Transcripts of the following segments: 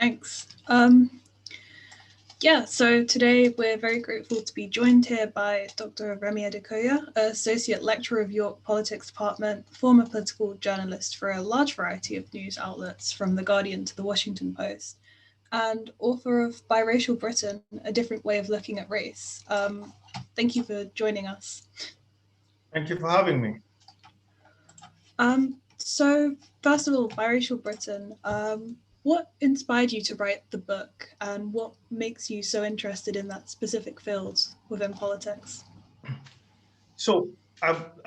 Thanks. So today we're very grateful to be joined here by Dr. Remi Adekoya, Associate Lecturer of York Politics Department, former political journalist for a large variety of news outlets from The Guardian to The Washington Post, and author of Biracial Britain, A Different Way of Looking at Race. Thank you for joining us. Thank you for having me. So first of all, Biracial Britain, what inspired you to write the book, and what makes you so interested in that specific field within politics? So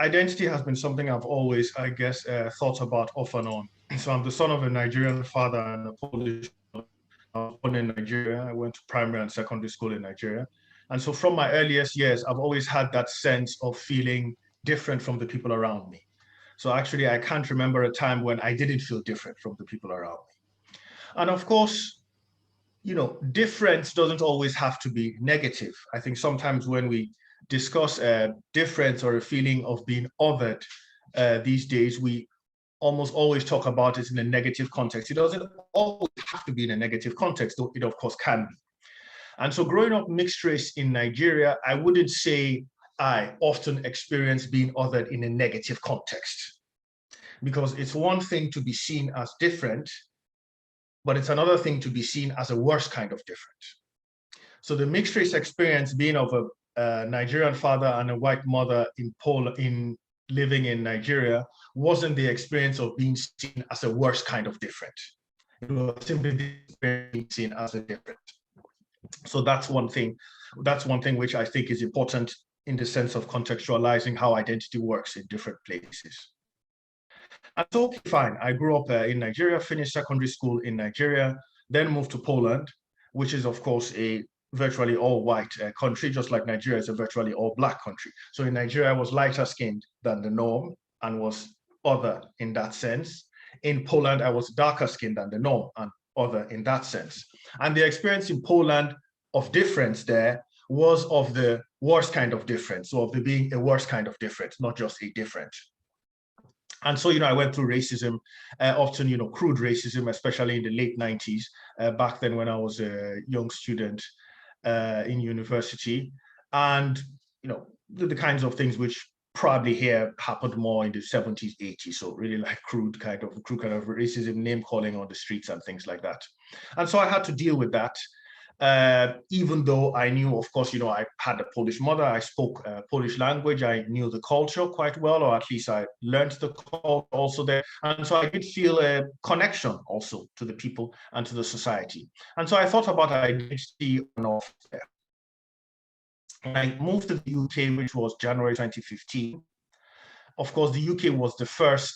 identity has been something I've always, thought about off and on. So I'm the son of a Nigerian father and a Polish mother. I was born in Nigeria. I went to primary and secondary school in Nigeria. And so from my earliest years, I've always had that sense of feeling different from the people around me. So actually, I can't remember a time when I didn't feel different from the people around me. And of course, difference doesn't always have to be negative. I think sometimes when we discuss difference or a feeling of being othered these days, we almost always talk about it in a negative context. It doesn't always have to be in a negative context, though it of course can be. And so growing up mixed race in Nigeria, I wouldn't say I often experience being othered in a negative context, because it's one thing to be seen as different, but it's another thing to be seen as a worse kind of different. So the mixed race experience, being of a Nigerian father and a white mother in living in Nigeria, wasn't the experience of being seen as a worse kind of different. It was simply being seen as a different. So that's one thing. That's one thing which I think is important in the sense of contextualizing how identity works in different places. And so, okay, fine. I grew up in Nigeria, finished secondary school in Nigeria, then moved to Poland, which is, of course, a virtually all-white country, just like Nigeria is a virtually all-black country. So in Nigeria, I was lighter skinned than the norm and was other in that sense. In Poland, I was darker skinned than the norm and other in that sense. And the experience in Poland of difference there was of the worst kind of difference, so of the being a worse kind of difference, not just a different. And so, I went through racism, often, crude racism, especially in the late 90s, back then when I was a young student in university. And, the kinds of things which probably here happened more in the 70s, 80s. So really like crude kind of racism, name calling on the streets and things like that. And so I had to deal with that. Even though I knew, of course, I had a Polish mother, I spoke Polish language, I knew the culture quite well, or at least I learned the culture also there. And so I did feel a connection also to the people and to the society. And so I thought about identity on off there. I moved to the UK, which was January 2015. Of course, the UK was the first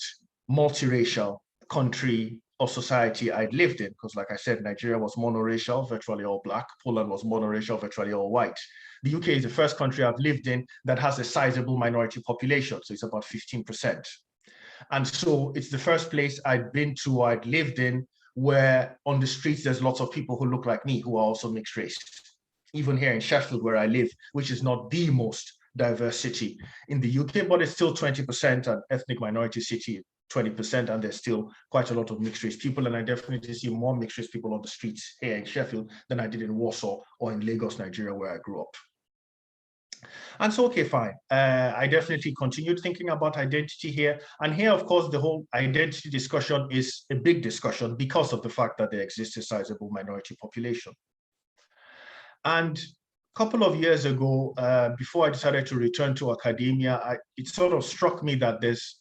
multiracial country or society I'd lived in, because like I said, Nigeria was monoracial, virtually all black. Poland was monoracial, virtually all white. The UK is the first country I've lived in that has a sizable minority population, so it's about 15%. And so it's the first place I'd been to, I'd lived in, where on the streets, there's lots of people who look like me, who are also mixed race. Even here in Sheffield, where I live, which is not the most diverse city in the UK, but it's still 20% an ethnic minority city, 20%, and there's still quite a lot of mixed race people. And I definitely see more mixed race people on the streets here in Sheffield than I did in Warsaw or in Lagos, Nigeria, where I grew up. And so, okay, fine. I definitely continued thinking about identity here. And here, of course, the whole identity discussion is a big discussion because of the fact that there exists a sizable minority population. And a couple of years ago, before I decided to return to academia, it sort of struck me that there's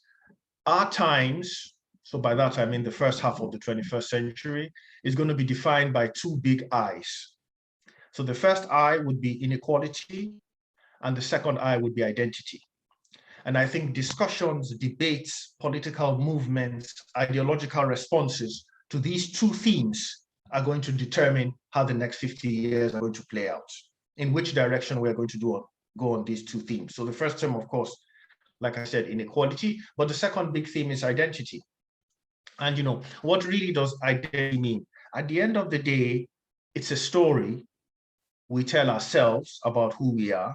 our times, so by that I mean the first half of the 21st century, is going to be defined by two big I's. So the first I would be inequality, and the second I would be identity. And I think discussions, debates, political movements, ideological responses to these two themes are going to determine how the next 50 years are going to play out, in which direction we're going to go on these two themes. So the first term, of course, like I said, inequality, but the second big theme is identity. And what really does identity mean? At the end of the day, it's a story we tell ourselves about who we are,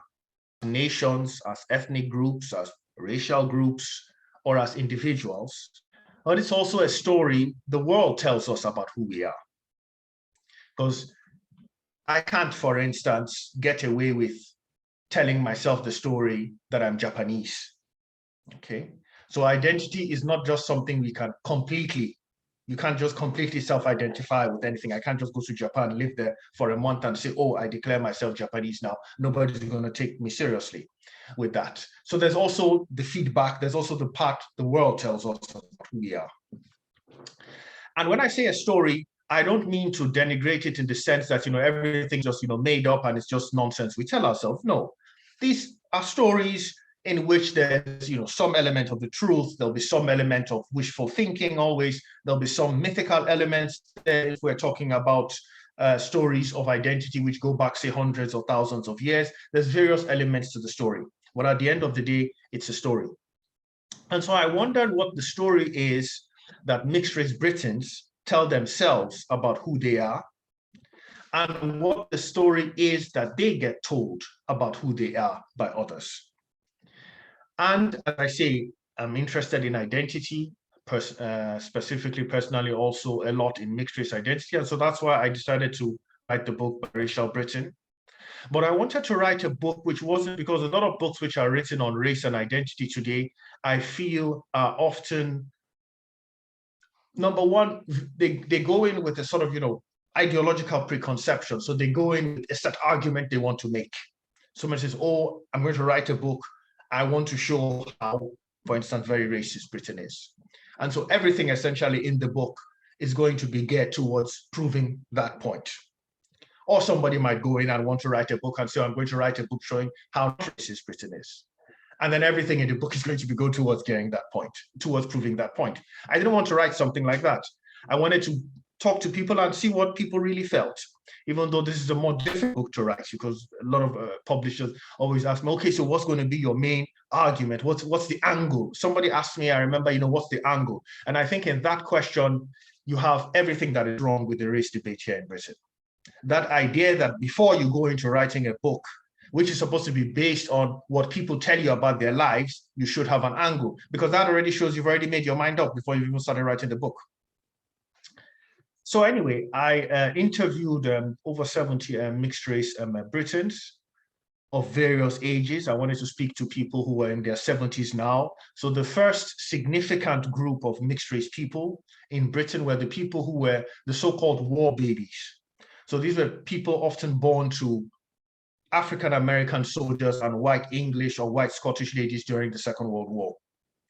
nations, as ethnic groups, as racial groups, or as individuals. But it's also a story the world tells us about who we are. Because I can't, for instance, get away with telling myself the story that I'm Japanese. Okay. So identity is not just something we can completely, you can't just completely self-identify with anything. I can't just go to Japan, live there for a month and say, oh, I declare myself Japanese now. Nobody's going to take me seriously with that. So there's also the feedback. There's also the part the world tells us who we are. And when I say a story, I don't mean to denigrate it in the sense that, everything's just, made up and it's just nonsense we tell ourselves. No, these are stories in which there's, some element of the truth. There'll be some element of wishful thinking always. There'll be some mythical elements there if we're talking about stories of identity which go back, say, hundreds or thousands of years. There's various elements to the story. But at the end of the day, it's a story. And so I wondered what the story is that mixed-race Britons tell themselves about who they are, and what the story is that they get told about who they are by others. And as I say, I'm interested in identity, specifically, personally, also a lot in mixed-race identity. And so that's why I decided to write the book, Biracial Britain. But I wanted to write a book which wasn't, because a lot of books which are written on race and identity today, I feel are often, number one, they go in with a sort of, ideological preconception. So they go in with a set argument they want to make. Someone says, oh, I'm going to write a book. I want to show how, for instance, very racist Britain is. And so everything essentially in the book is going to be geared towards proving that point. Or somebody might go in and want to write a book and say, I'm going to write a book showing how racist Britain is. And then everything in the book is going to be go towards getting that point, towards proving that point. I didn't want to write something like that. I wanted to talk to people and see what people really felt, even though this is a more difficult book to write, because a lot of publishers always ask me, okay, so what's going to be your main argument? What's the angle? Somebody asked me, I remember, what's the angle? And I think in that question, you have everything that is wrong with the race debate here in Britain. That idea that before you go into writing a book, which is supposed to be based on what people tell you about their lives, you should have an angle, because that already shows you've already made your mind up before you even started writing the book. So anyway, I interviewed over 70 mixed race Britons of various ages. I wanted to speak to people who were in their 70s now. So the first significant group of mixed race people in Britain were the people who were the so-called war babies. So these were people often born to African-American soldiers and white English or white Scottish ladies during the Second World War.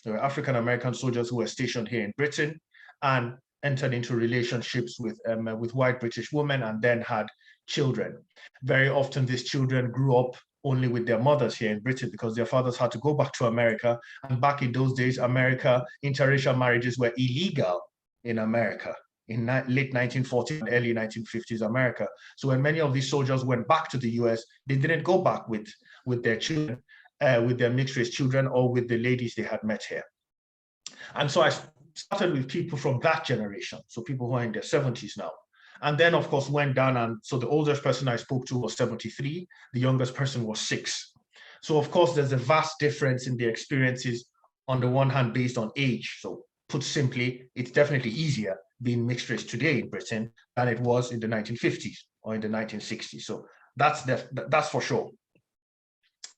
There were African-American soldiers who were stationed here in Britain and entered into relationships with white British women and then had children. Very often these children grew up only with their mothers here in Britain because their fathers had to go back to America. And back in those days, interracial marriages were illegal in America in late 1940s and early 1950s America. So when many of these soldiers went back to the US, they didn't go back with their children, with their mixed race children or with the ladies they had met here. And so I started with people from that generation, so people who are in their 70s now. And then, of course, went down, and so the oldest person I spoke to was 73, the youngest person was 6. So, of course, there's a vast difference in the experiences, on the one hand, based on age. So, put simply, it's definitely easier being mixed race today in Britain than it was in the 1950s or in the 1960s. So, that's for sure.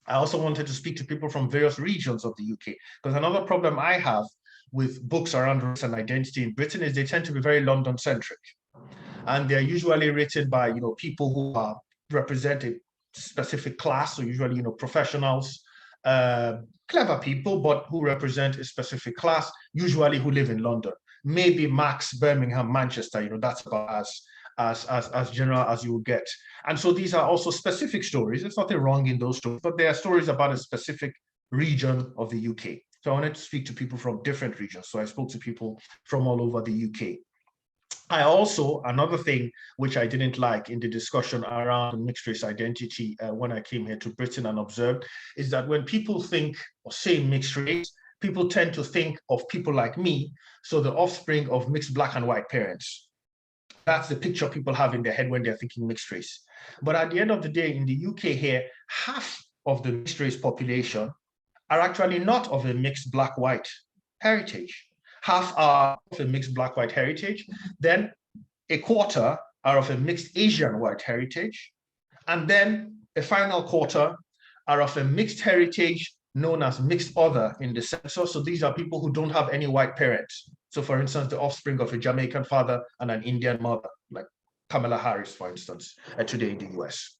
I also wanted to speak to people from various regions of the UK, because another problem I have with books around race and identity in Britain is they tend to be very London-centric. And they're usually written by, people who represent a specific class, so usually, professionals, clever people, but who represent a specific class, usually who live in London. Maybe Max, Birmingham, Manchester, that's about as general as you will get. And so these are also specific stories. There's nothing wrong in those stories, but they are stories about a specific region of the UK. So I wanted to speak to people from different regions. So I spoke to people from all over the UK. I also, another thing which I didn't like in the discussion around mixed race identity when I came here to Britain and observed, is that when people think or say mixed race, people tend to think of people like me, so the offspring of mixed black and white parents. That's the picture people have in their head when they're thinking mixed race. But at the end of the day, in the UK here, half of the mixed race population are actually not of a mixed black-white heritage. Half are of a mixed black-white heritage. Then a quarter are of a mixed Asian white heritage, and then a final quarter are of a mixed heritage known as mixed other in the census. So these are people who don't have any white parents. So for instance, the offspring of a Jamaican father and an Indian mother, like Kamala Harris, for instance, today in the US.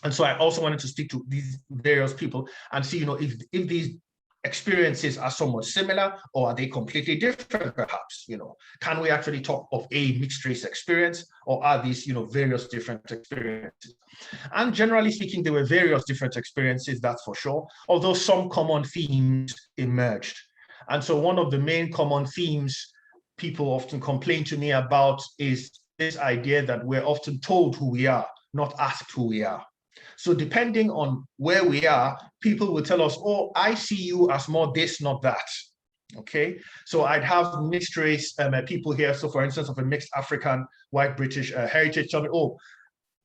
And so I also wanted to speak to these various people and see, if these experiences are somewhat similar, or are they completely different, perhaps? Can we actually talk of a mixed race experience, or are these, various different experiences? And generally speaking, there were various different experiences, that's for sure, although some common themes emerged. And so one of the main common themes people often complain to me about is this idea that we're often told who we are, not asked who we are. So depending on where we are, people will tell us, oh, I see you as more this, not that. Okay, so I'd have mixed race people here. So for instance, of a mixed African, white British heritage, tell me, oh,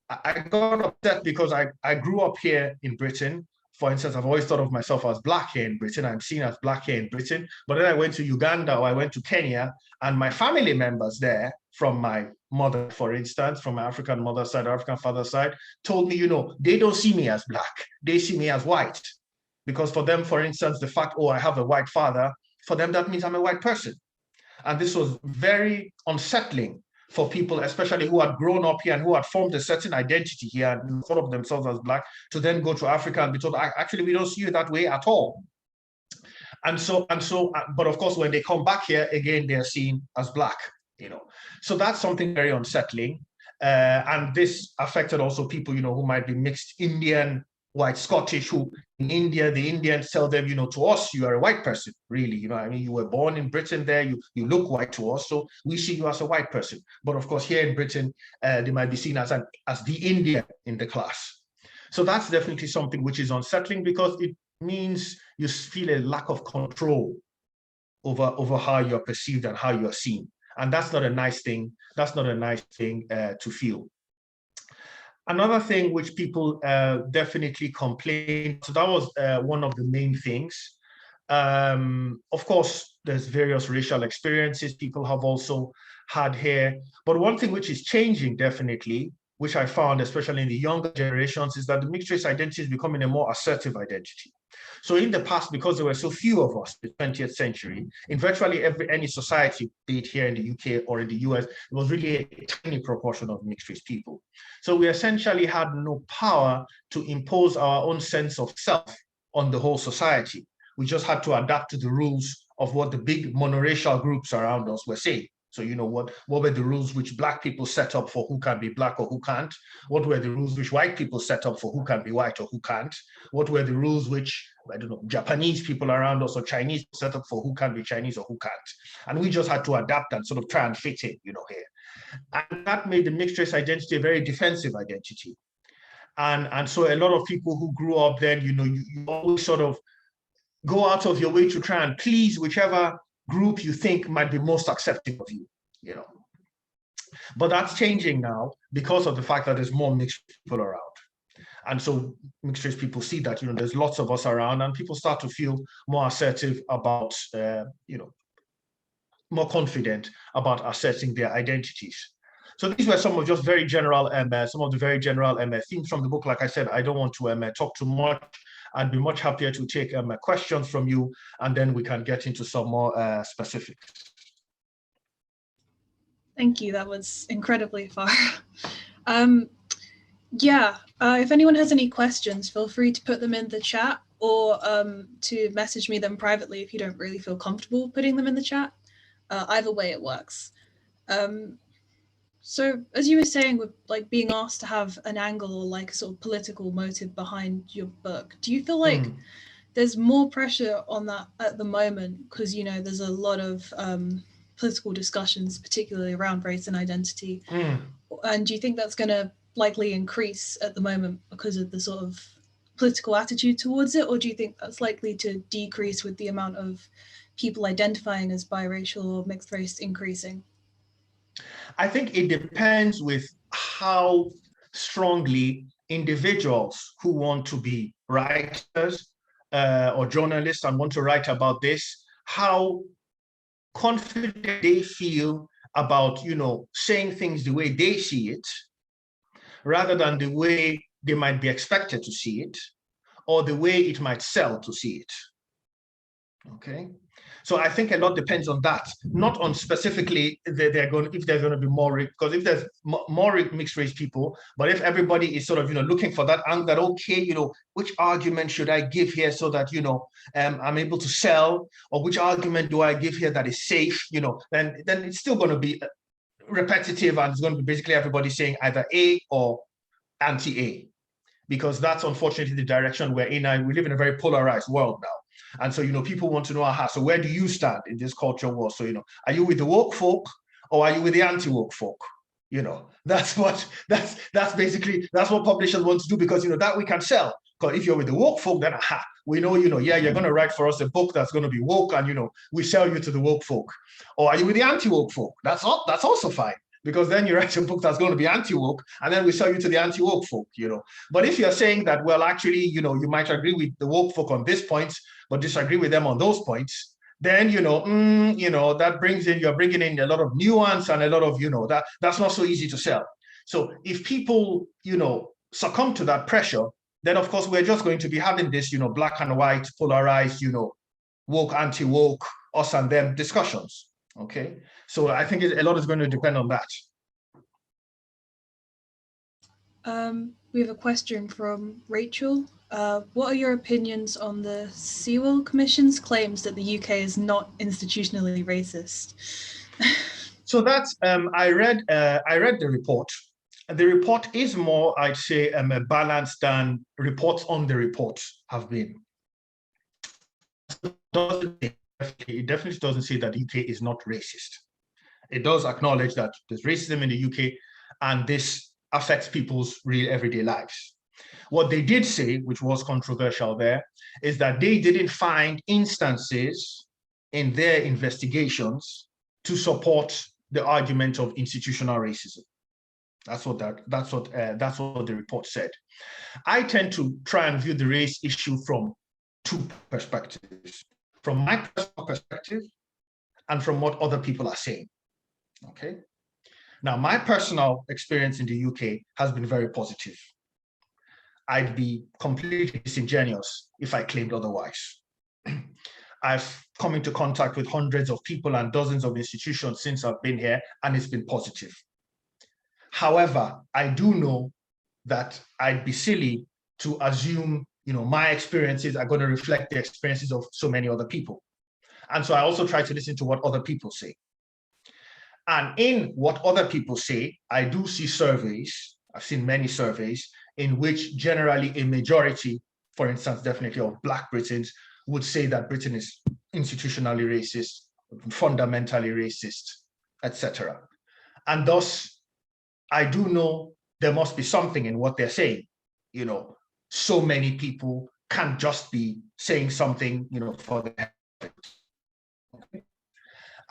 I got upset because I grew up here in Britain. For instance, I've always thought of myself as black here in Britain. I'm seen as black here in Britain. But then I went to Uganda or I went to Kenya, and my family members there from my mother, for instance, from my African mother's side, African father's side, told me, they don't see me as black. They see me as white. Because for them, for instance, the fact, oh, I have a white father, for them, that means I'm a white person. And this was very unsettling for people, especially who had grown up here and who had formed a certain identity here and thought of themselves as black, to then go to Africa and be told, actually, we don't see you that way at all. And so, but of course, when they come back here, again, they're seen as black, So that's something very unsettling. And this affected also people, who might be mixed Indian, white Scottish, who in India, the Indians tell them, to us, you are a white person, really. You were born in Britain there, you look white to us, so we see you as a white person. But of course, here in Britain, they might be seen as the Indian in the class. So that's definitely something which is unsettling, because it means you feel a lack of control over how you're perceived and how you're seen. And that's not a nice thing. That's not a nice thing to feel. Another thing which people definitely complain, so that was one of the main things. Of course, there's various racial experiences people have also had here. But one thing which is changing definitely, which I found, especially in the younger generations, is that the mixed race identity is becoming a more assertive identity. So in the past, because there were so few of us in the 20th century, in virtually any society, be it here in the UK or in the US, it was really a tiny proportion of mixed race people. So we essentially had no power to impose our own sense of self on the whole society. We just had to adapt to the rules of what the big monoracial groups around us were saying. So, what were the rules which Black people set up for who can be Black or who can't? What were the rules which white people set up for who can be white or who can't? What were the rules which, Japanese people around us or Chinese set up for who can be Chinese or who can't? And we just had to adapt and sort of try and fit in, here. And that made the mixed race identity a very defensive identity. And so a lot of people who grew up then, you always sort of go out of your way to try and please whichever group you think might be most accepting of you, But that's changing now because of the fact that there's more mixed people around. And so mixed race people see that, there's lots of us around, and people start to feel more assertive about, more confident about asserting their identities. So these were some of just very general, some of the very general themes from the book. Like I said, I don't want to talk too much. I'd be much happier to take questions from you, and then we can get into some more specifics. Thank you. That was incredibly far. If anyone has any questions, feel free to put them in the chat, or to message me them privately if you don't really feel comfortable putting them in the chat. Either way, it works. So as you were saying, with being asked to have an angle or a sort of political motive behind your book, do you feel like there's more pressure on that at the moment? Because, there's a lot of political discussions, particularly around race and identity. And do you think that's going to likely increase at the moment because of the sort of political attitude towards it? Or do you think that's likely to decrease with the amount of people identifying as biracial or mixed race increasing? I think it depends with how strongly individuals who want to be writers or journalists and want to write about this, how confident they feel about, saying things the way they see it, rather than the way they might be expected to see it, or the way it might sell to see it. Okay. So I think a lot depends on that, not on specifically if there's going to be more, because if there's more mixed race people, but if everybody is sort of, looking for that angle, that, okay, which argument should I give here so that, I'm able to sell, or which argument do I give here that is safe, then it's still going to be repetitive, and it's going to be basically everybody saying either A or anti-A, because that's unfortunately the direction we're in. We live in a very polarized world now. And so, people want to know, so where do you stand in this culture war? So, are you with the woke folk, or are you with the anti-woke folk? That's what publishers want to do, because, that we can sell. Because if you're with the woke folk, then we know, yeah, you're going to write for us a book that's going to be woke, and, we sell you to the woke folk. Or are you with the anti-woke folk? That's also fine, because then you write a book that's going to be anti-woke, and then we sell you to the anti-woke folk, But if you're saying that, well, actually, you might agree with the woke folk on this point, but disagree with them on those points, then, that you're bringing in a lot of nuance and a lot of, that's not so easy to sell. So if people, succumb to that pressure, then of course, we're just going to be having this, black and white, polarized, woke, anti-woke, us and them discussions. Okay. So I think a lot is going to depend on that. We have a question from Rachel. What are your opinions on the Sewell Commission's claims that the UK is not institutionally racist? So that's I read the report. The report is more, I'd say, balanced than reports on the report have been. It definitely doesn't say that the UK is not racist. It does acknowledge that there's racism in the UK, and this affects people's real everyday lives. What they did say, which was controversial there, is that they didn't find instances in their investigations to support the argument of institutional racism. That's what the report said. I tend to try and view the race issue from two perspectives: from my personal perspective and from what other people are saying. Okay. Now, my personal experience in the UK has been very positive. I'd be completely disingenuous if I claimed otherwise. I've come into contact with hundreds of people and dozens of institutions since I've been here, and it's been positive. However, I do know that I'd be silly to assume, my experiences are going to reflect the experiences of so many other people. And so I also try to listen to what other people say. And in what other people say, I do see surveys, I've seen many surveys, in which generally a majority, for instance, definitely of Black Britons, would say that Britain is institutionally racist, fundamentally racist, etc. And thus, I do know there must be something in what they're saying. So many people can't just be saying something, for the heck.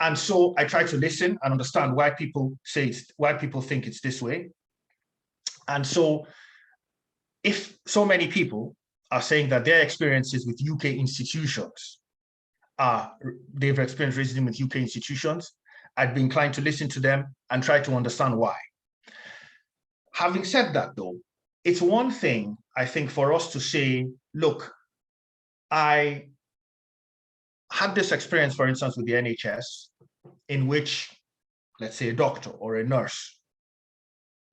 And so I try to listen and understand why people think it's this way. And so if so many people are saying that their experiences with UK institutions they've experienced racism with UK institutions, I'd be inclined to listen to them and try to understand why. Having said that, though, it's one thing, I think, for us to say, look, I had this experience, for instance, with the NHS, in which, let's say, a doctor or a nurse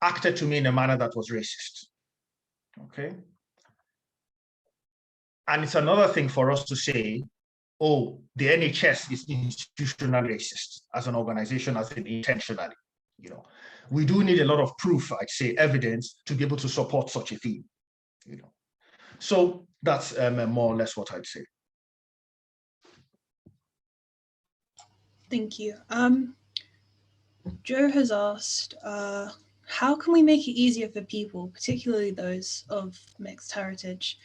acted to me in a manner that was racist. Okay. And it's another thing for us to say, oh, the NHS is institutionally racist as an organization, as in intentionally. We do need a lot of proof, I'd say, evidence to be able to support such a theme. So that's more or less what I'd say. Thank you. Joe has asked, how can we make it easier for people, particularly those of mixed heritage,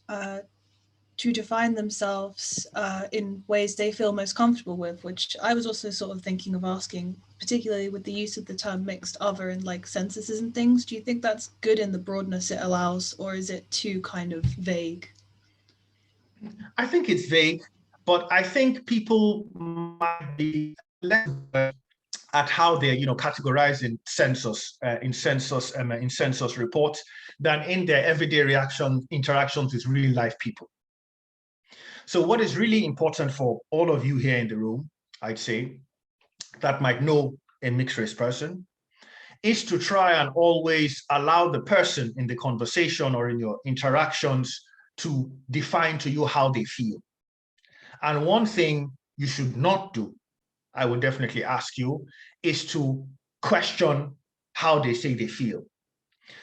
to define themselves in ways they feel most comfortable with, which I was also sort of thinking of asking, particularly with the use of the term mixed other in like censuses and things. Do you think that's good in the broadness it allows, or is it too kind of vague? I think it's vague, but I think people might be less at how they're, categorized in census reports than in their everyday interactions with real life people. So what is really important for all of you here in the room, I'd say, that might know a mixed race person, is to try and always allow the person in the conversation or in your interactions to define to you how they feel. And one thing you should not do, I would definitely ask you, is to question how they say they feel.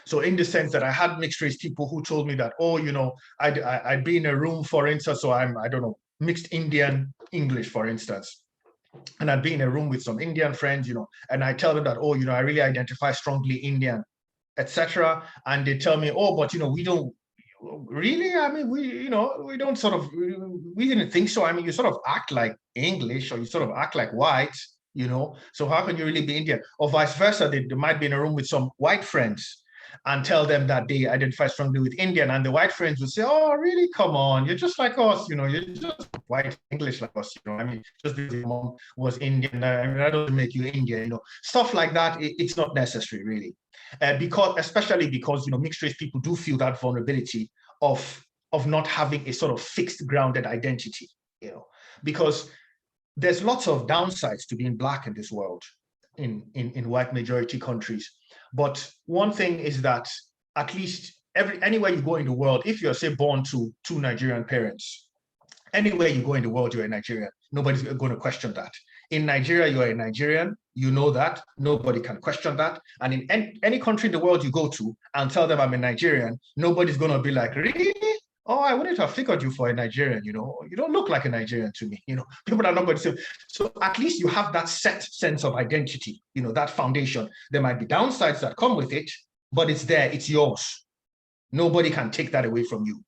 So in the sense that I had mixed race people who told me that, oh, I'd be in a room, for instance, so I don't know, mixed Indian English, for instance. And I'd be in a room with some Indian friends, and I tell them that, oh, I really identify strongly Indian, etc. And they tell me, oh, but, we don't really, I mean, we don't we didn't think so. I mean, you sort of act like English or you sort of act like white, so how can you really be Indian? Or vice versa, they might be in a room with some white friends and tell them that they identify strongly with Indian, and the white friends would say, oh, really, come on, you're just like us, you're just white English like us, I mean, just because your mom was Indian, I mean, that doesn't make you Indian, stuff like that, it's not necessary, really. Especially because mixed race people do feel that vulnerability of not having a sort of fixed grounded identity, because there's lots of downsides to being Black in this world, in white majority countries. But one thing is that at least anywhere you go in the world, if you're, say, born to two Nigerian parents, anywhere you go in the world, you're a Nigerian. Nobody's going to question that. In Nigeria, you're a Nigerian. You know that. Nobody can question that. And in any country in the world you go to and tell them I'm a Nigerian, nobody's going to be like, really? Oh, I wouldn't have figured you for a Nigerian, you don't look like a Nigerian to me, people are not going to say. So at least you have that set sense of identity, that foundation. There might be downsides that come with it, but it's there, it's yours. Nobody can take that away from you,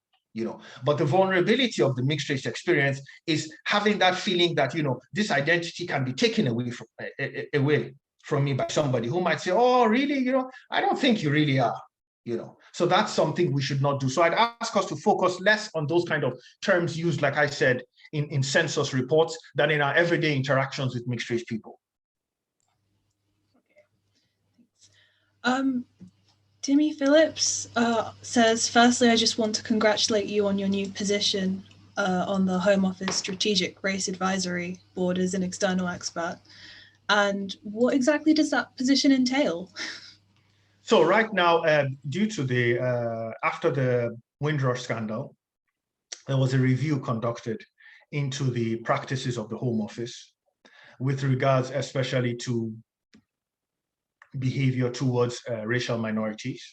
But the vulnerability of the mixed race experience is having that feeling that, this identity can be taken away from me by somebody who might say, oh, really, I don't think you really are. So that's something we should not do. So I'd ask us to focus less on those kind of terms used, like I said, in census reports than in our everyday interactions with mixed race people. Okay. Timmy Phillips says, firstly, I just want to congratulate you on your new position on the Home Office Strategic Race Advisory Board as an external expert. And what exactly does that position entail? So right now, due to after the Windrush scandal, there was a review conducted into the practices of the Home Office with regards especially to behavior towards racial minorities.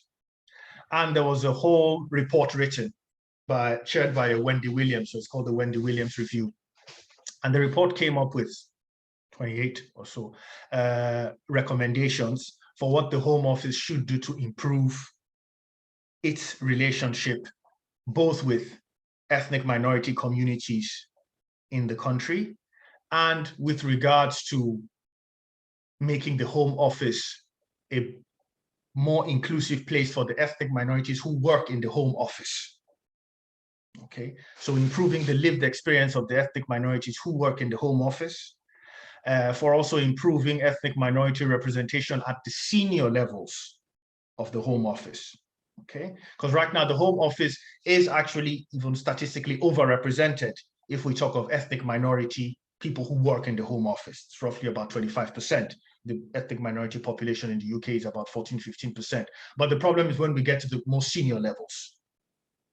And there was a whole report written chaired by Wendy Williams, so it's called the Wendy Williams Review. And the report came up with 28 or so recommendations for what the Home Office should do to improve its relationship, both with ethnic minority communities in the country and with regards to making the Home Office a more inclusive place for the ethnic minorities who work in the Home Office. Okay, so improving the lived experience of the ethnic minorities who work in the Home Office, for also improving ethnic minority representation at the senior levels of the Home Office. Okay, because right now the Home Office is actually even statistically overrepresented if we talk of ethnic minority people who work in the Home Office. It's roughly about 25%. The ethnic minority population in the UK is about 14–15%. But the problem is when we get to the most senior levels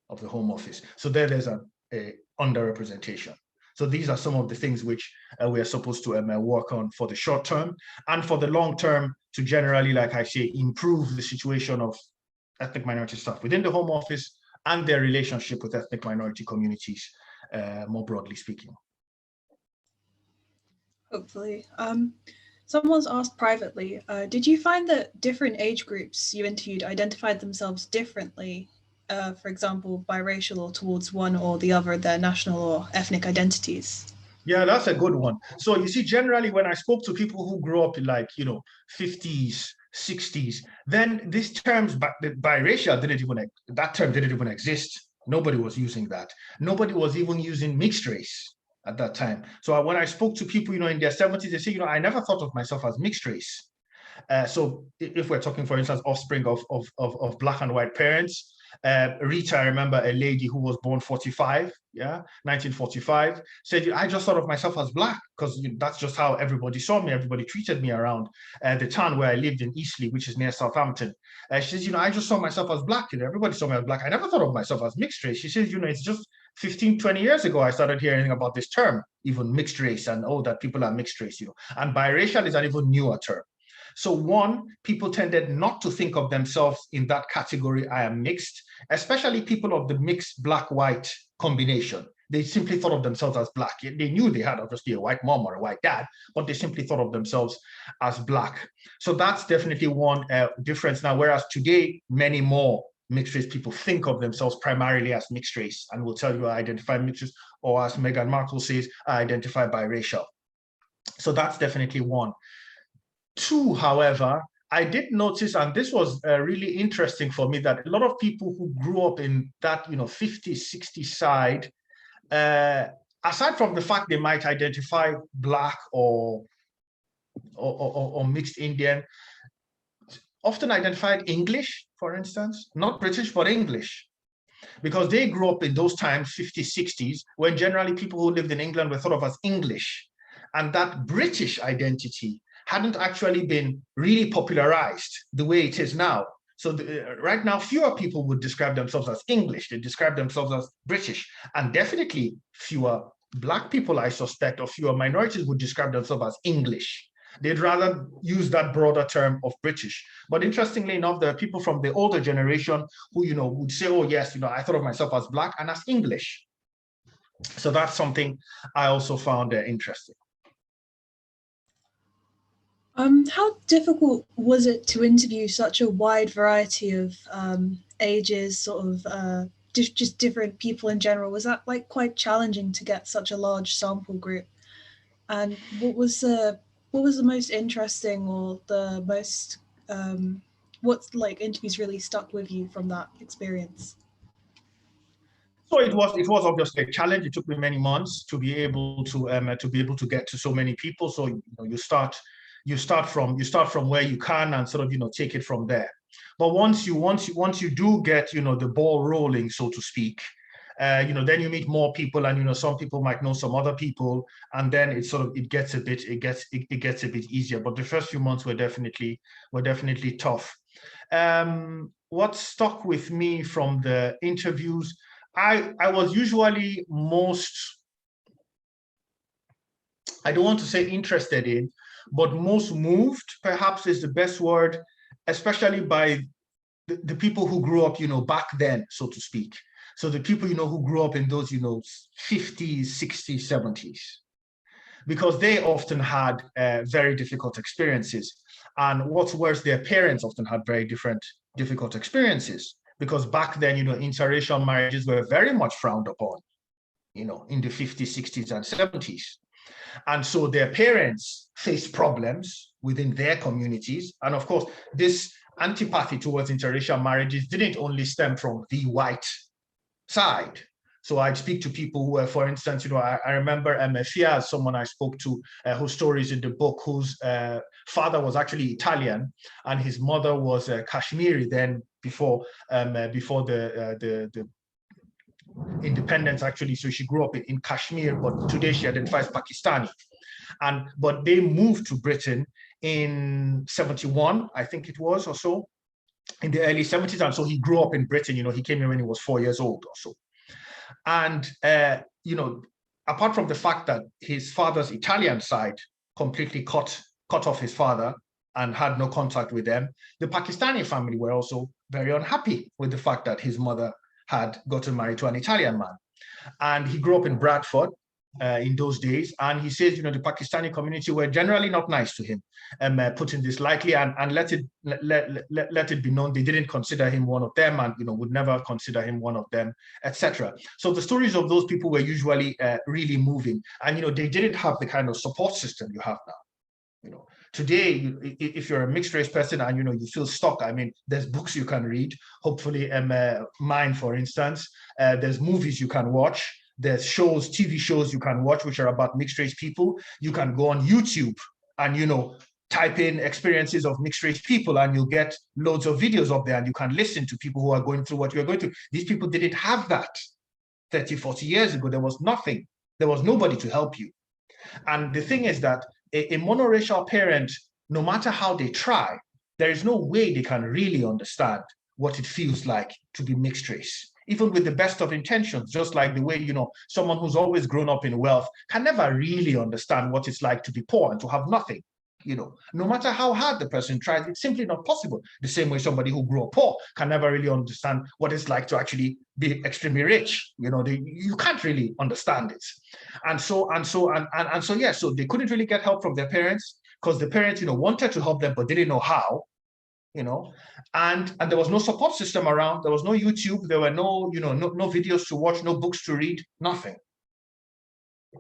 of the Home Office. So there's a underrepresentation. So these are some of the things which we are supposed to work on for the short term, and for the long term to generally, like I say, improve the situation of ethnic minority staff within the Home Office and their relationship with ethnic minority communities, more broadly speaking. Hopefully. Someone's asked privately, did you find that different age groups you interviewed identified themselves differently, for example, biracial or towards one or the other of their national or ethnic identities? Yeah, that's a good one. So you see, generally, when I spoke to people who grew up in 50s, 60s, then these terms, biracial, that term didn't even exist. Nobody was using that. Nobody was even using mixed race at that time. So when I spoke to people, in their 70s, they say, I never thought of myself as mixed race. So if we're talking, for instance, offspring of Black and white parents, Rita, I remember a lady who was born 45, 1945, said, I just thought of myself as Black because that's just how everybody saw me. Everybody treated me around the town where I lived in Eastleigh, which is near Southampton. She says, I just saw myself as Black. Everybody saw me as Black. I never thought of myself as mixed race. She says, it's just 15, 20 years ago, I started hearing about this term, even mixed race, and that people are mixed race, and biracial is an even newer term. So one, people tended not to think of themselves in that category, I am mixed, especially people of the mixed Black-white combination. They simply thought of themselves as Black. They knew they had obviously a white mom or a white dad, but they simply thought of themselves as Black. So that's definitely one difference now, whereas today, many more mixed race people think of themselves primarily as mixed race and will tell you I identify mixed race, or as Meghan Markle says, I identify biracial. So that's definitely one. Two, however, I did notice, and this was really interesting for me, that a lot of people who grew up in that 50s, 60s side, aside from the fact they might identify Black or mixed Indian, often identified English, for instance, not British, but English, because they grew up in those times, 50s, 60s, when generally people who lived in England were thought of as English. And that British identity hadn't actually been really popularized the way it is now. So right now, fewer people would describe themselves as English. They describe themselves as British. And definitely fewer Black people, I suspect, or fewer minorities would describe themselves as English. They'd rather use that broader term of British. But interestingly enough, there are people from the older generation who, would say, oh, yes, I thought of myself as Black and as English. So that's something I also found interesting. How difficult was it to interview such a wide variety of ages, sort of just different people in general? Was that quite challenging to get such a large sample group? And what was the most interesting, or the most what interviews really stuck with you from that experience? So it was obviously a challenge. It took me many months to be able to get to so many people. So you start from where you can and sort of take it from there. But once you do get the ball rolling, so to speak, then you meet more people, and some people might know some other people, and then it gets a bit easier. But the first few months were definitely tough. What stuck with me from the interviews, I was usually most, I don't want to say interested in, but most moved, perhaps is the best word, especially by the people who grew up, back then, so to speak. So the people, who grew up in those, 50s, 60s, 70s, because they often had very difficult experiences. And what's worse, their parents often had very difficult experiences, because back then, interracial marriages were very much frowned upon, in the 50s, 60s, and 70s. And so their parents faced problems within their communities. And of course, this antipathy towards interracial marriages didn't only stem from the white side. So I'd speak to people who were, for instance, I remember Fia, someone I spoke to, whose story is in the book, whose father was actually Italian and his mother was Kashmiri then, before the independence, actually. So she grew up in Kashmir, but today she identifies Pakistani. But they moved to Britain in 71, I think it was, or so, in the early 70s. And so he grew up in Britain. He came here when he was 4 years old or so. And, apart from the fact that his father's Italian side completely cut off his father and had no contact with them, the Pakistani family were also very unhappy with the fact that his mother had gotten married to an Italian man. And he grew up in Bradford in those days. And he says, the Pakistani community were generally not nice to him, putting this lightly, and let it be known they didn't consider him one of them, and would never consider him one of them, etc. So the stories of those people were usually really moving, and they didn't have the kind of support system you have now. Today, if you're a mixed race person and you feel stuck, I mean, there's books you can read. Hopefully, mine, for instance. There's movies you can watch. There's shows, TV shows you can watch which are about mixed race people. You can go on YouTube and, you know, type in experiences of mixed race people and you'll get loads of videos up there, and you can listen to people who are going through what you're going through. These people didn't have that 30, 40 years ago. There was nothing. There was nobody to help you. And the thing is that a monoracial parent, no matter how they try, there is no way they can really understand what it feels like to be mixed race, even with the best of intentions. Just like the way, you know, someone who's always grown up in wealth can never really understand what it's like to be poor and to have nothing. You know, no matter how hard the person tries, it's simply not possible. The same way somebody who grew up poor can never really understand what it's like to actually be extremely rich. You know, you can't really understand it. And so, yeah, so they couldn't really get help from their parents because the parents, you know, wanted to help them, but didn't know how, you know, and there was no support system around. There was no YouTube. There were no, you know, no videos to watch, no books to read, nothing.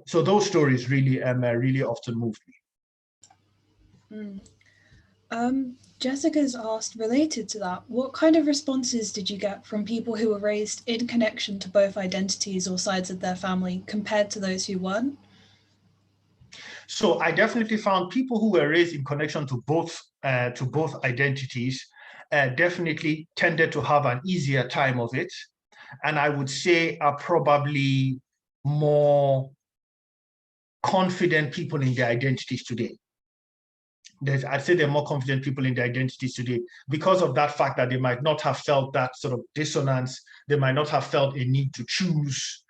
So those stories really, really often moved me. Jessica's asked, related to that, what kind of responses did you get from people who were raised in connection to both identities or sides of their family compared to those who weren't? So I definitely found people who were raised in connection to both identities definitely tended to have an easier time of it, and I would say are probably more confident people in their identities today. I'd say they're more confident people in their identities today because of that fact that they might not have felt that sort of dissonance. They might not have felt a need to choose.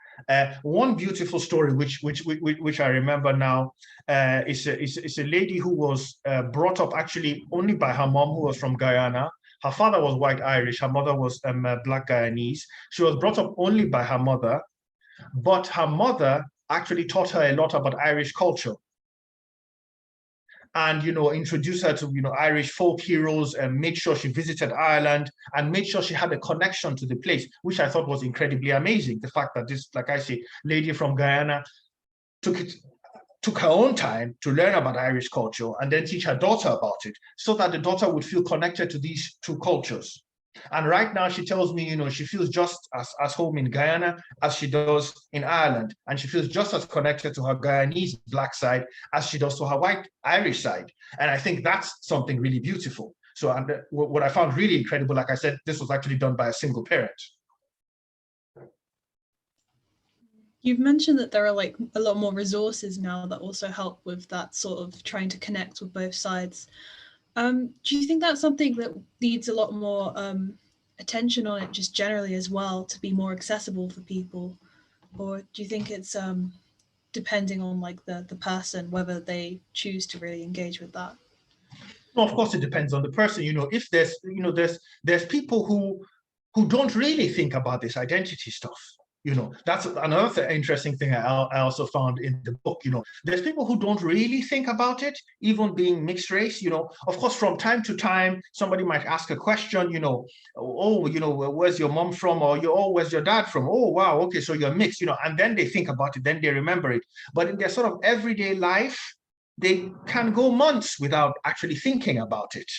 One beautiful story, which I remember now, is a lady who was brought up actually only by her mom, who was from Guyana. Her father was white Irish. Her mother was Black Guyanese. She was brought up only by her mother, but her mother actually taught her a lot about Irish culture. And, you know, introduced her to, you know, Irish folk heroes, and made sure she visited Ireland and made sure she had a connection to the place, which I thought was incredibly amazing. The fact that this, like I say, lady from Guyana took her own time to learn about Irish culture and then teach her daughter about it so that the daughter would feel connected to these two cultures. And right now she tells me, you know, she feels just as home in Guyana as she does in Ireland. And she feels just as connected to her Guyanese Black side as she does to her white Irish side. And I think that's something really beautiful. So what I found really incredible, like I said, this was actually done by a single parent. You've mentioned that there are like a lot more resources now that also help with that sort of trying to connect with both sides. Do you think that's something that needs a lot more attention on it just generally as well to be more accessible for people? Or do you think it's depending on like the person, whether they choose to really engage with that? Well, of course, it depends on the person. You know, if there's, you know, there's people who don't really think about this identity stuff. You know, that's another interesting thing I also found in the book. You know, there's people who don't really think about it, even being mixed race. You know, of course, from time to time, somebody might ask a question, you know, oh, you know, where's your mom from? Or, oh, where's your dad from? Oh, wow, okay, so you're mixed, you know, and then they think about it, then they remember it. But in their sort of everyday life, they can go months without actually thinking about it,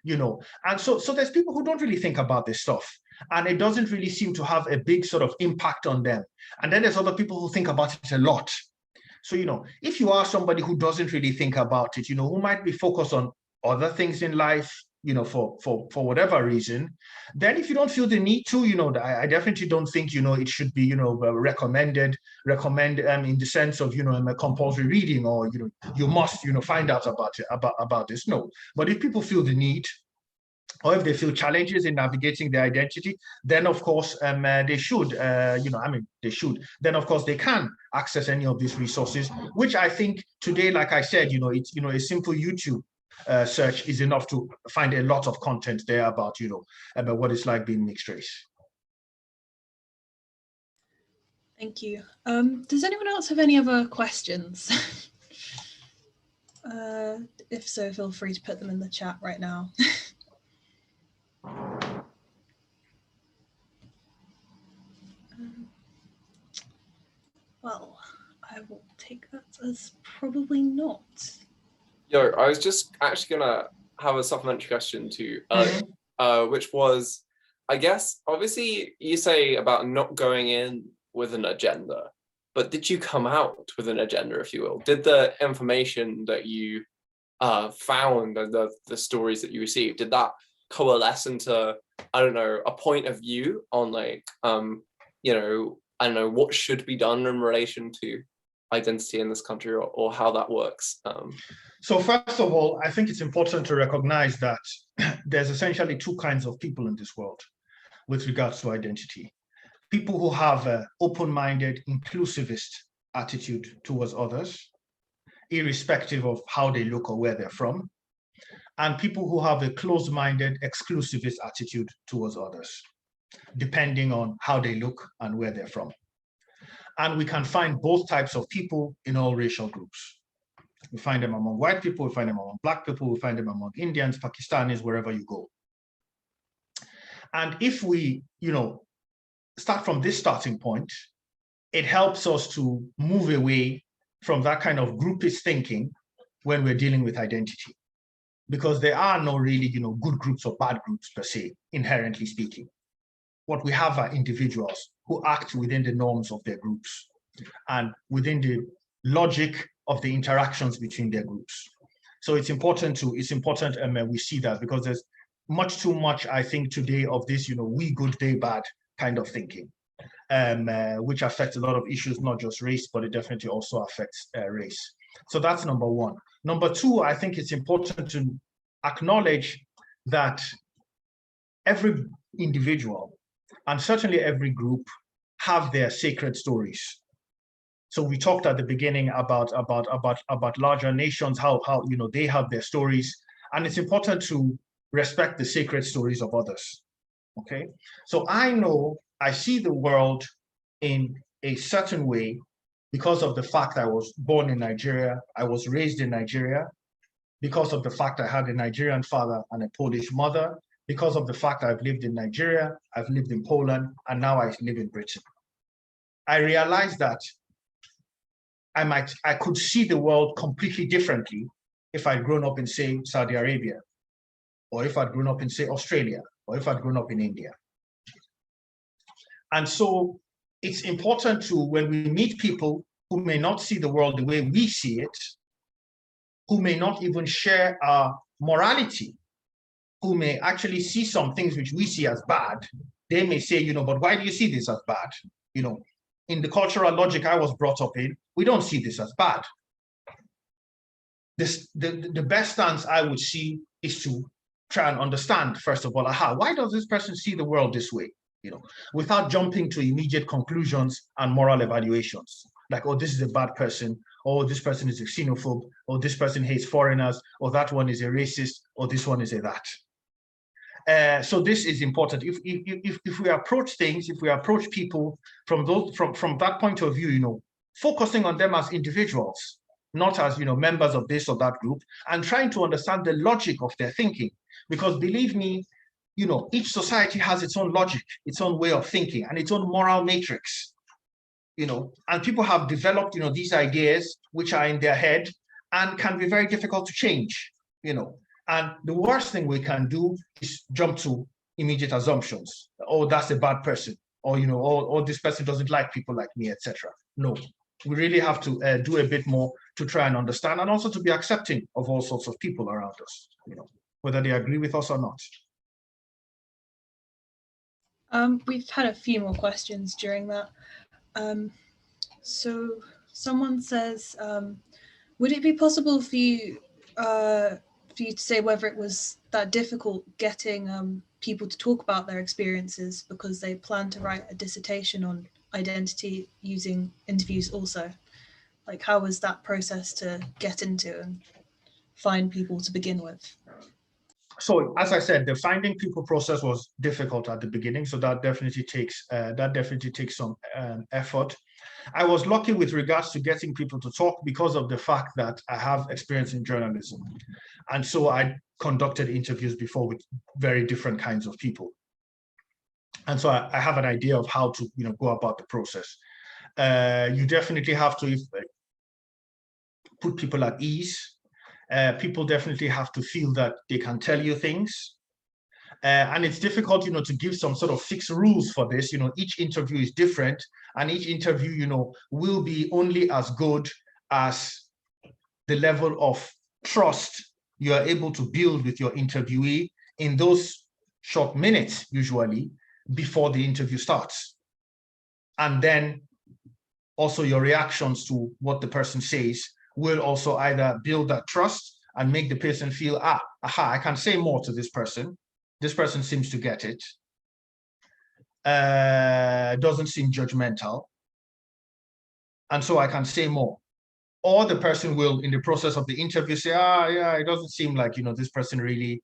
you know. And so there's people who don't really think about this stuff, and it doesn't really seem to have a big sort of impact on them. And then there's other people who think about it a lot. So, you know, if you are somebody who doesn't really think about it, you know, who might be focused on other things in life, you know, for whatever reason, then if you don't feel the need to, you know, I definitely don't think, you know, it should be, you know, recommend in the sense of, you know, a compulsory reading, or, you know, you must, you know, find out about this. No, but if people feel the need, or if they feel challenges in navigating their identity, then of course they should, you know, I mean, they should. Then of course they can access any of these resources, which I think today, like I said, you know, it's, you know, a simple YouTube search is enough to find a lot of content there about, you know, about what it's like being mixed race. Thank you. Does anyone else have any other questions? If so, feel free to put them in the chat right now. Well, I will take that as probably not. Yo, I was just actually gonna have a supplementary question to which was, I guess, obviously you say about not going in with an agenda, but did you come out with an agenda, if you will? Did the information that you found and the stories that you received, did that coalesce into, I don't know, a point of view on like, you know, I don't know, what should be done in relation to identity in this country, or how that works? So first of all, I think it's important to recognize that there's essentially two kinds of people in this world with regards to identity. People who have an open-minded, inclusivist attitude towards others, irrespective of how they look or where they're from, and people who have a closed-minded, exclusivist attitude towards others, depending on how they look and where they're from. And we can find both types of people in all racial groups. We find them among white people, we find them among Black people, we find them among Indians, Pakistanis, wherever you go. And if we, you know, start from this starting point, it helps us to move away from that kind of groupist thinking when we're dealing with identity, because there are no really, you know, good groups or bad groups per se, inherently speaking. What we have are individuals who act within the norms of their groups and within the logic of the interactions between their groups. So it's important we see that, because there's much too much, I think, today of this, you know, we good, they bad kind of thinking, which affects a lot of issues, not just race, but it definitely also affects race. So that's number one. Number two, I think it's important to acknowledge that every individual and certainly every group have their sacred stories. So we talked at the beginning about larger nations, how you know they have their stories, and it's important to respect the sacred stories of others. Okay, so I know I see the world in a certain way because of the fact I was born in Nigeria, I was raised in Nigeria, because of the fact I had a Nigerian father and a Polish mother, because of the fact I've lived in Nigeria, I've lived in Poland, and now I live in Britain. I realized that I could see the world completely differently if I'd grown up in, say, Saudi Arabia, or if I'd grown up in, say, Australia, or if I'd grown up in India. And so it's important to, when we meet people who may not see the world the way we see it, who may not even share our morality, who may actually see some things which we see as bad, they may say, you know, but why do you see this as bad? You know, in the cultural logic I was brought up in, we don't see this as bad. The best stance I would see is to try and understand, first of all, why does this person see the world this way? You know, without jumping to immediate conclusions and moral evaluations, like, oh, this is a bad person, or this person is a xenophobe, or this person hates foreigners, or that one is a racist, or this one is a that. So this is important. If we approach things, if we approach people from that point of view, you know, focusing on them as individuals, not as, you know, members of this or that group, and trying to understand the logic of their thinking, because believe me, you know, each society has its own logic, its own way of thinking, and its own moral matrix, you know, and people have developed, you know, these ideas which are in their head and can be very difficult to change, you know. And the worst thing we can do is jump to immediate assumptions. Oh, that's a bad person, or, you know, or this person doesn't like people like me, etc. No, we really have to do a bit more to try and understand, and also to be accepting of all sorts of people around us, you know, whether they agree with us or not. We've had a few more questions during that. So someone says, would it be possible for you to say whether it was that difficult getting people to talk about their experiences because they plan to write a dissertation on identity using interviews also? Like, how was that process to get into and find people to begin with? So, as I said, the finding people process was difficult at the beginning, so that definitely takes some effort. I was lucky with regards to getting people to talk because of the fact that I have experience in journalism, and so I conducted interviews before with very different kinds of people, and so I have an idea of how to, you know, go about the process. You definitely have to put people at ease. People definitely have to feel that they can tell you things. And it's difficult, to give some sort of fixed rules for this. Each interview is different, and each interview, will be only as good as the level of trust you are able to build with your interviewee in those short minutes, usually, before the interview starts. And then also your reactions to what the person says will also either build that trust and make the person feel, I can say more to this person. This person seems to get it. Doesn't seem judgmental. And so I can say more. Or the person will, in the process of the interview, say, yeah, it doesn't seem like, this person really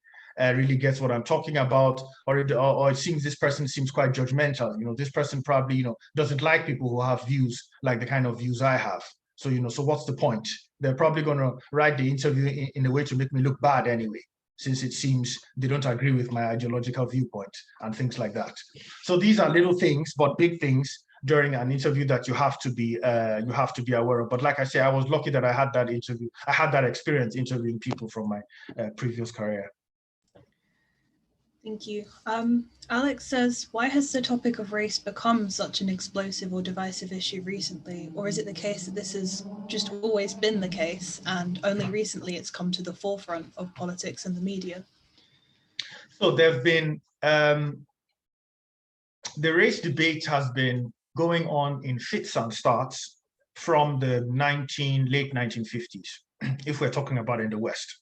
gets what I'm talking about, or it seems this person seems quite judgmental. This person probably, doesn't like people who have views like the kind of views I have. So, so what's the point? They're probably going to write the interview in a way to make me look bad anyway, since it seems they don't agree with my ideological viewpoint and things like that. So these are little things, but big things during an interview that you have to be aware of. But like I say, I was lucky that I had that experience interviewing people from my previous career. Thank you. Alex says, why has the topic of race become such an explosive or divisive issue recently? Or is it the case that this has just always been the case and only recently it's come to the forefront of politics and the media? So there've been, the race debate has been going on in fits and starts from the late 1950s, if we're talking about in the West.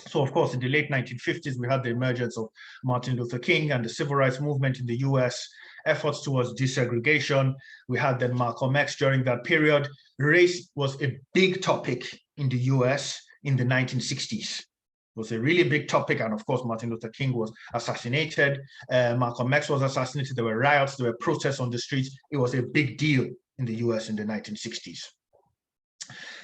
So, of course, in the late 1950s, we had the emergence of Martin Luther King and the civil rights movement in the US, efforts towards desegregation. We had then Malcolm X during that period. Race was a big topic in the US in the 1960s. It was a really big topic. And of course, Martin Luther King was assassinated. Malcolm X was assassinated. There were riots. There were protests on the streets. It was a big deal in the US in the 1960s.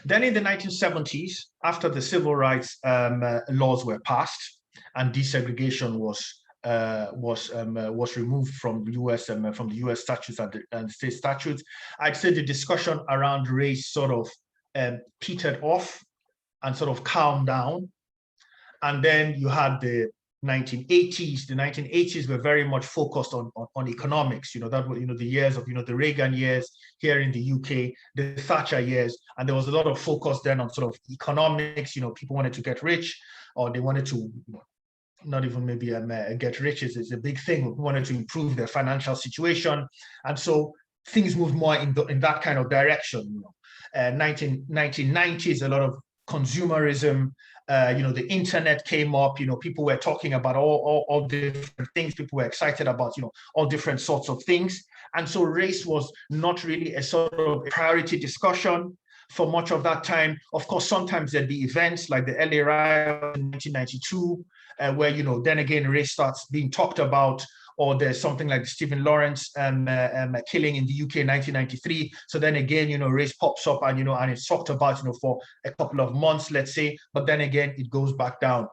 Then in the 1970s, after the civil rights laws were passed and desegregation was removed from the US statutes and state statutes, I'd say the discussion around race sort of petered off and sort of calmed down. And then you had the 1980s. The 1980s were very much focused on economics. That was the years of the Reagan years here in the UK, the Thatcher years, and there was a lot of focus then on sort of economics. People wanted to get rich, or they wanted to not even maybe get rich is a big thing. We wanted to improve their financial situation, and so things moved more in that kind of direction. 1990s, a lot of consumerism. The internet came up. People were talking about all different things. People were excited about all different sorts of things, and so race was not really a sort of priority discussion for much of that time. Of course, sometimes there'd be events like the LA riot in 1992, where then again race starts being talked about. Or there's something like the Stephen Lawrence killing in the UK in 1993. So then again, race pops up and and it's talked about for a couple of months, let's say, but then again it goes back down.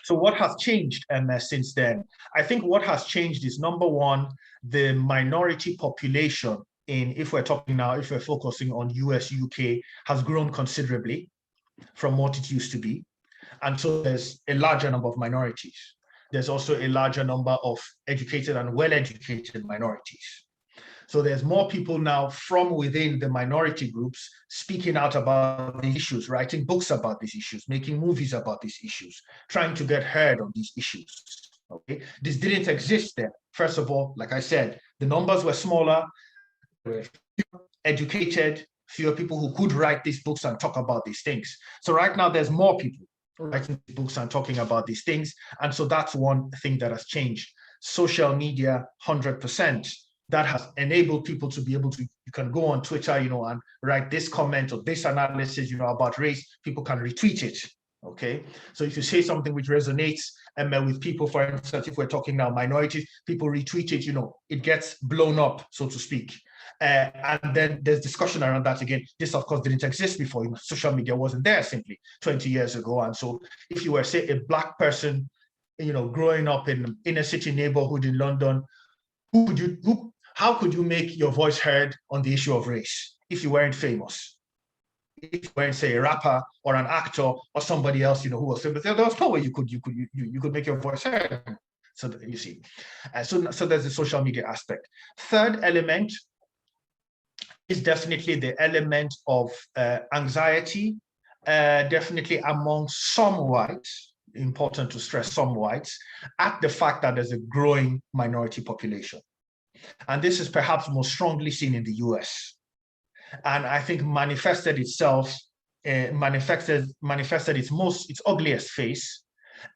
So what has changed since then? I think what has changed is, number one, the minority population if we're focusing on US, UK, has grown considerably from what it used to be. And so there's a larger number of minorities. There's also a larger number of educated and well-educated minorities. So there's more people now from within the minority groups speaking out about the issues, writing books about these issues, making movies about these issues, trying to get heard on these issues. Okay, this didn't exist then. First of all, like I said, the numbers were smaller, were educated, fewer people who could write these books and talk about these things. So right now there's more people writing books and talking about these things. And so that's one thing that has changed. Social media, 100%. That has enabled people to be able to, you can go on Twitter, and write this comment or this analysis, about race, people can retweet it. Okay. So if you say something which resonates with people, for instance, if we're talking now minorities, people retweet it, it gets blown up, so to speak. And then there's discussion around that again. This, of course, didn't exist before. Social media wasn't there simply 20 years ago. And so if you were, say, a Black person, growing up in an inner city neighborhood in London, how could you make your voice heard on the issue of race if you weren't famous? if you were, say, a rapper or an actor or somebody else, who was famous, there was no way you could make your voice heard. So you see, so there's the social media aspect. Third element is definitely the element of anxiety, definitely among some whites, important to stress, some whites, at the fact that there's a growing minority population. And this is perhaps most strongly seen in the US. And I think manifested its ugliest face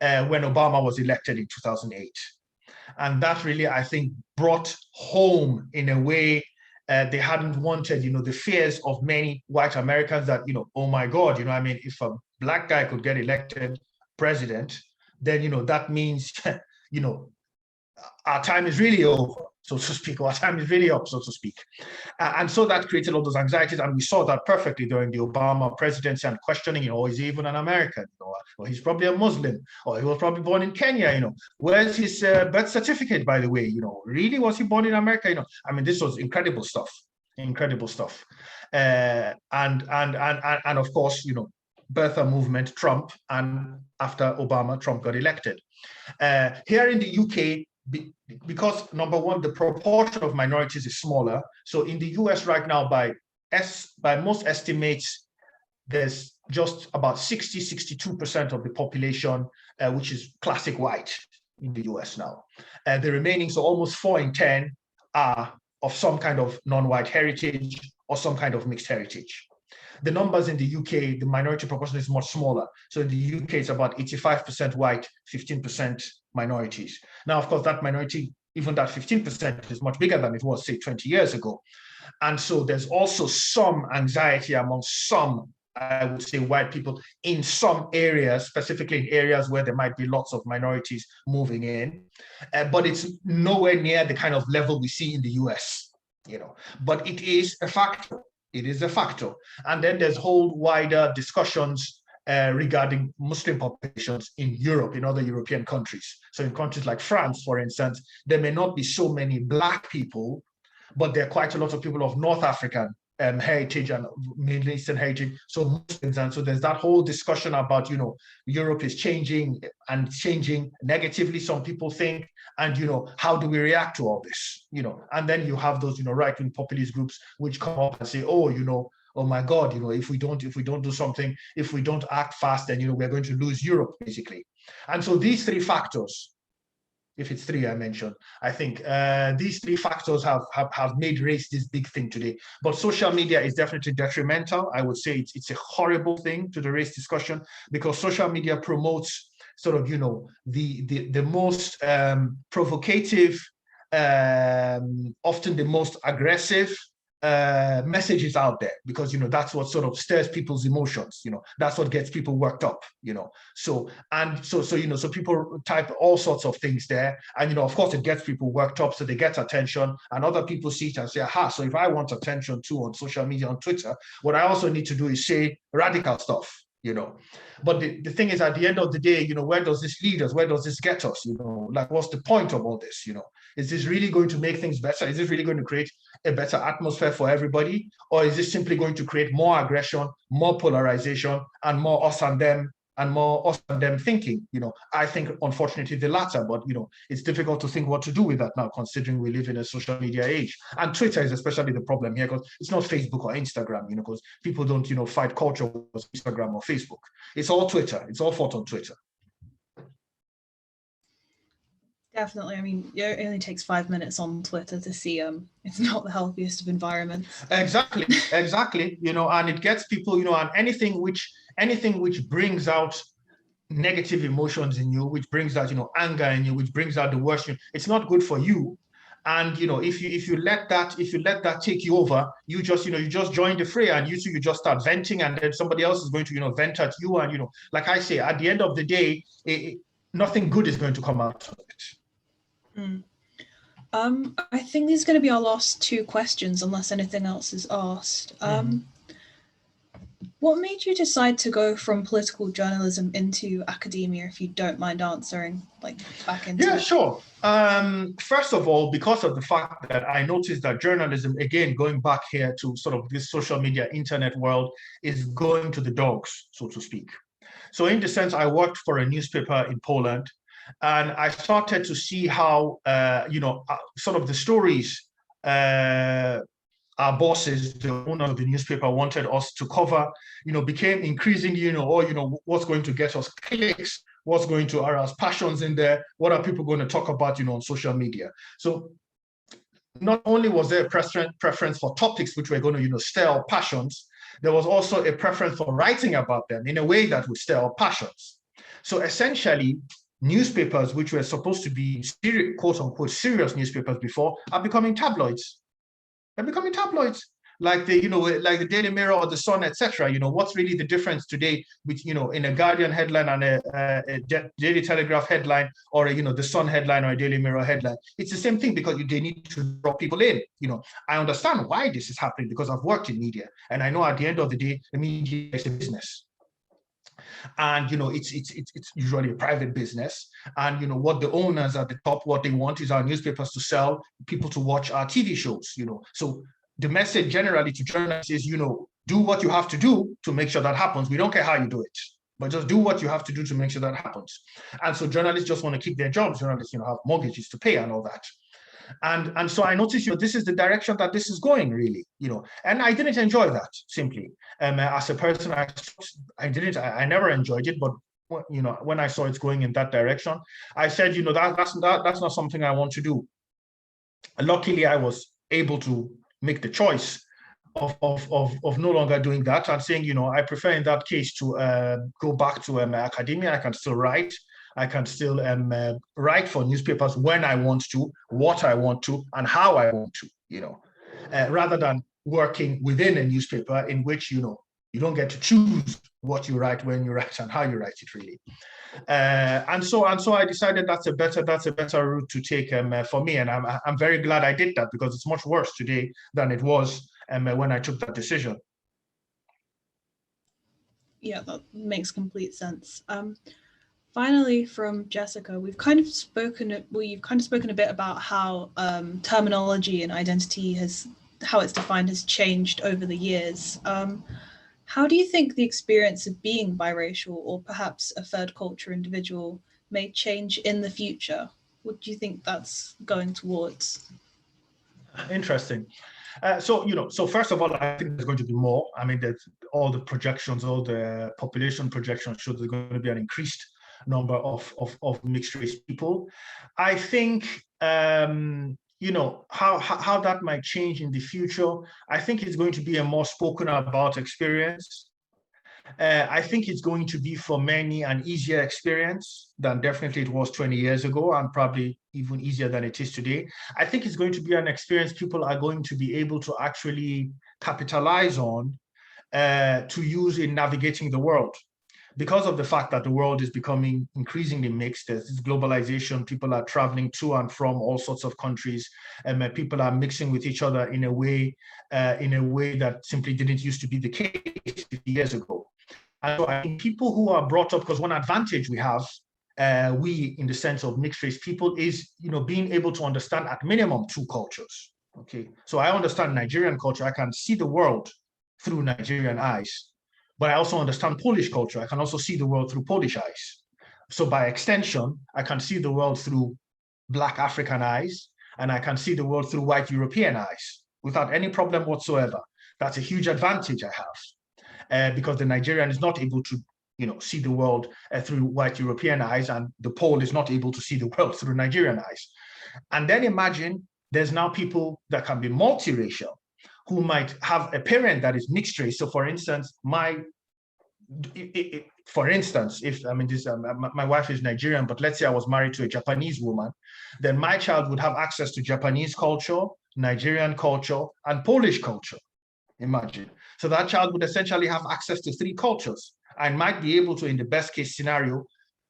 when Obama was elected in 2008. And that really, I think, brought home in a way they hadn't wanted, the fears of many white Americans that, oh my God, if a Black guy could get elected president, then, that means, our time is really over, so to speak, or our time is really up, so to speak. And so that created all those anxieties, and we saw that perfectly during the Obama presidency and questioning, is he even an American? Or he's probably a Muslim, or he was probably born in Kenya, where's his birth certificate, by the way, really, was he born in America? This was incredible stuff. And of course, birther movement, Trump, and after Obama, Trump got elected. Here in the UK, because number one, the proportion of minorities is smaller. So in the US right now, by most estimates, there's just about 62% of the population, which is classic white in the US now. The remaining, so almost 4 in 10 are of some kind of non-white heritage or some kind of mixed heritage. The numbers in the UK, the minority proportion is much smaller. So in the UK, it's about 85% white, 15% minorities. Now, of course, that minority, even that 15% is much bigger than it was, say, 20 years ago. And so there's also some anxiety among some, I would say, white people in some areas, specifically in areas where there might be lots of minorities moving in. But it's nowhere near the kind of level we see in the US, But it is a factor. It is a factor. And then there's whole wider discussions regarding Muslim populations in Europe, in other European countries. So in countries like France, for instance, there may not be so many Black people, but there are quite a lot of people of North African heritage and Middle Eastern heritage, so Muslims. And so there's that whole discussion about, Europe is changing and changing negatively, some people think, and, how do we react to all this, and then you have those, right-wing populist groups which come up and say, oh, oh my God, if we don't do something, if we don't act fast, then, we're going to lose Europe, basically. And so these three factors, if it's three I mentioned, I think these three factors have made race this big thing today. But social media is definitely detrimental. I would say it's a horrible thing to the race discussion, because social media promotes sort of, the most provocative, often the most aggressive messages out there, because that's what sort of stirs people's emotions, that's what gets people worked up, so people type all sorts of things there, and of course it gets people worked up, so they get attention, and other people see it and say, aha, so if I want attention too on social media, on Twitter, what I also need to do is say radical stuff, but the thing is, at the end of the day, where does this lead us? Where does this get us? Like, what's the point of all this? Is this really going to make things better? Is this really going to create a better atmosphere for everybody? Or is this simply going to create more aggression, more polarization, and more us and them, and more us and them thinking? I think, unfortunately, the latter, but, it's difficult to think what to do with that now, considering we live in a social media age. And Twitter is especially the problem here, because it's not Facebook or Instagram, because people don't, fight culture with Instagram or Facebook. It's all Twitter. It's all fought on Twitter. Definitely. It only takes 5 minutes on Twitter to see it's not the healthiest of environments. Exactly. And it gets people, and anything which brings out negative emotions in you, which brings out, anger in you, which brings out the worst, it's not good for you. And if you let that take you over, you just join the fray, and you just start venting, and then somebody else is going to vent at you, and like I say, at the end of the day, nothing good is going to come out of it. I think these are going to be our last two questions, unless anything else is asked. What made you decide to go from political journalism into academia, if you don't mind answering, like back into Yeah, sure. First of all, because of the fact that I noticed that journalism, again, going back here to sort of this social media, internet world, is going to the dogs, so to speak. So in the sense, I worked for a newspaper in Poland, and I started to see how, sort of the stories our bosses, the owner of the newspaper, wanted us to cover, became increasingly, what's going to get us clicks, what's going to arouse passions in there, what are people going to talk about, on social media. So not only was there a preference for topics which were going to, stir our passions, there was also a preference for writing about them in a way that would stir our passions. So essentially, newspapers, which were supposed to be quote unquote serious newspapers before, are becoming tabloids. They're becoming tabloids, like like the Daily Mirror or the Sun, etc. What's really the difference today between, in a Guardian headline and a Daily Telegraph headline, or the Sun headline or a Daily Mirror headline? It's the same thing, because they need to draw people in. I understand why this is happening, because I've worked in media, and I know at the end of the day, the media is a business. And it's usually a private business, and what the owners at the top, what they want is our newspapers to sell, people to watch our TV shows. So the message generally to journalists is, do what you have to do to make sure that happens. We don't care how you do it, but just do what you have to do to make sure that happens. And so journalists just want to keep their jobs. Journalists have mortgages to pay and all that. And so I noticed, this is the direction that this is going, really, and I didn't enjoy that, simply. As a person, I never enjoyed it, but when I saw it's going in that direction, I said, that's not something I want to do. Luckily, I was able to make the choice of no longer doing that, and saying, I prefer in that case to go back to academia. I can still write. I can still write for newspapers when I want to, what I want to, and how I want to, rather than working within a newspaper in which, you don't get to choose what you write, when you write, and how you write it, really. And so I decided that's a better route to take for me, and I'm very glad I did that, because it's much worse today than it was when I took that decision. Yeah, that makes complete sense. Finally, from Jessica, you've kind of spoken a bit about how terminology and identity how it's defined has changed over the years. How do you think the experience of being biracial, or perhaps a third culture individual, may change in the future? What do you think that's going towards? Interesting. So first of all, I think there's going to be more. I mean, there's all the projections, all the population projections show there's going to be an increased number of mixed race people. I think how that might change in the future. I think it's going to be a more spoken about experience. I think it's going to be for many an easier experience than definitely it was 20 years ago, and probably even easier than it is today. I think it's going to be an experience people are going to be able to actually capitalize on to use in navigating the world. Because of the fact that the world is becoming increasingly mixed, there's this globalization, people are traveling to and from all sorts of countries, and people are mixing with each other in a way that simply didn't used to be the case 50 years ago. And so I think people who are brought up, because one advantage we have, we in the sense of mixed race people, is being able to understand at minimum two cultures. Okay, so I understand Nigerian culture. I can see the world through Nigerian eyes. But I also understand Polish culture. I can also see the world through Polish eyes. So by extension, I can see the world through Black African eyes, and I can see the world through white European eyes without any problem whatsoever. That's a huge advantage I have, because the Nigerian is not able to see the world through white European eyes, and the Pole is not able to see the world through Nigerian eyes. And then imagine there's now people that can be multiracial, who might have a parent that is mixed race. So, for instance, if my wife is Nigerian, but let's say I was married to a Japanese woman, then my child would have access to Japanese culture, Nigerian culture, and Polish culture. Imagine. So that child would essentially have access to three cultures, and might be able to, in the best case scenario,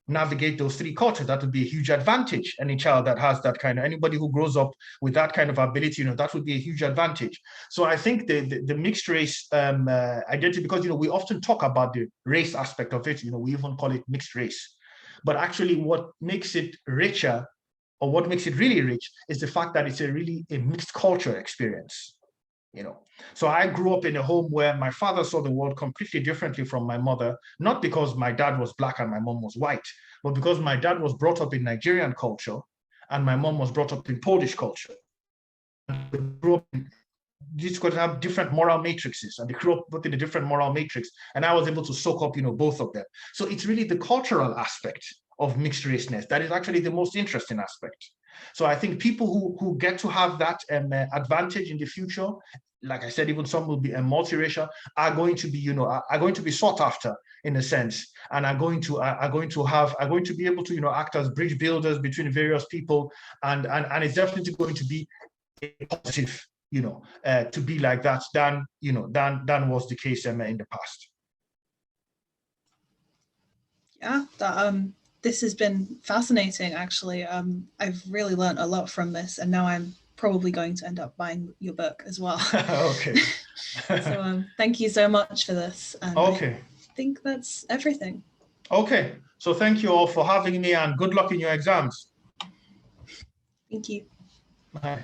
navigate those three cultures. That would be a huge advantage. Any child that has that kind of, anybody who grows up with that kind of ability, that would be a huge advantage. So I think the mixed race identity, because, we often talk about the race aspect of it, we even call it mixed race. But actually what makes it richer, or what makes it really rich, is the fact that it's really a mixed culture experience. So I grew up in a home where my father saw the world completely differently from my mother, not because my dad was Black and my mom was white, but because my dad was brought up in Nigerian culture and my mom was brought up in Polish culture. These could have different moral matrices, and they grew up in a different moral matrix, and I was able to soak up, both of them. So it's really the cultural aspect of mixed raceness that is actually the most interesting aspect. So I think people who get to have that advantage in the future, like I said, even some will be multiracial, are going to be, are going to be sought after in a sense, and are going to be able to, act as bridge builders between various people, and it's definitely going to be a positive, to be like that than was the case in the past. Yeah, this has been fascinating, actually. I've really learned a lot from this, and now I'm probably going to end up buying your book as well. Okay. So thank you so much for this. And okay. I think that's everything. Okay. So thank you all for having me, and good luck in your exams. Thank you. Bye.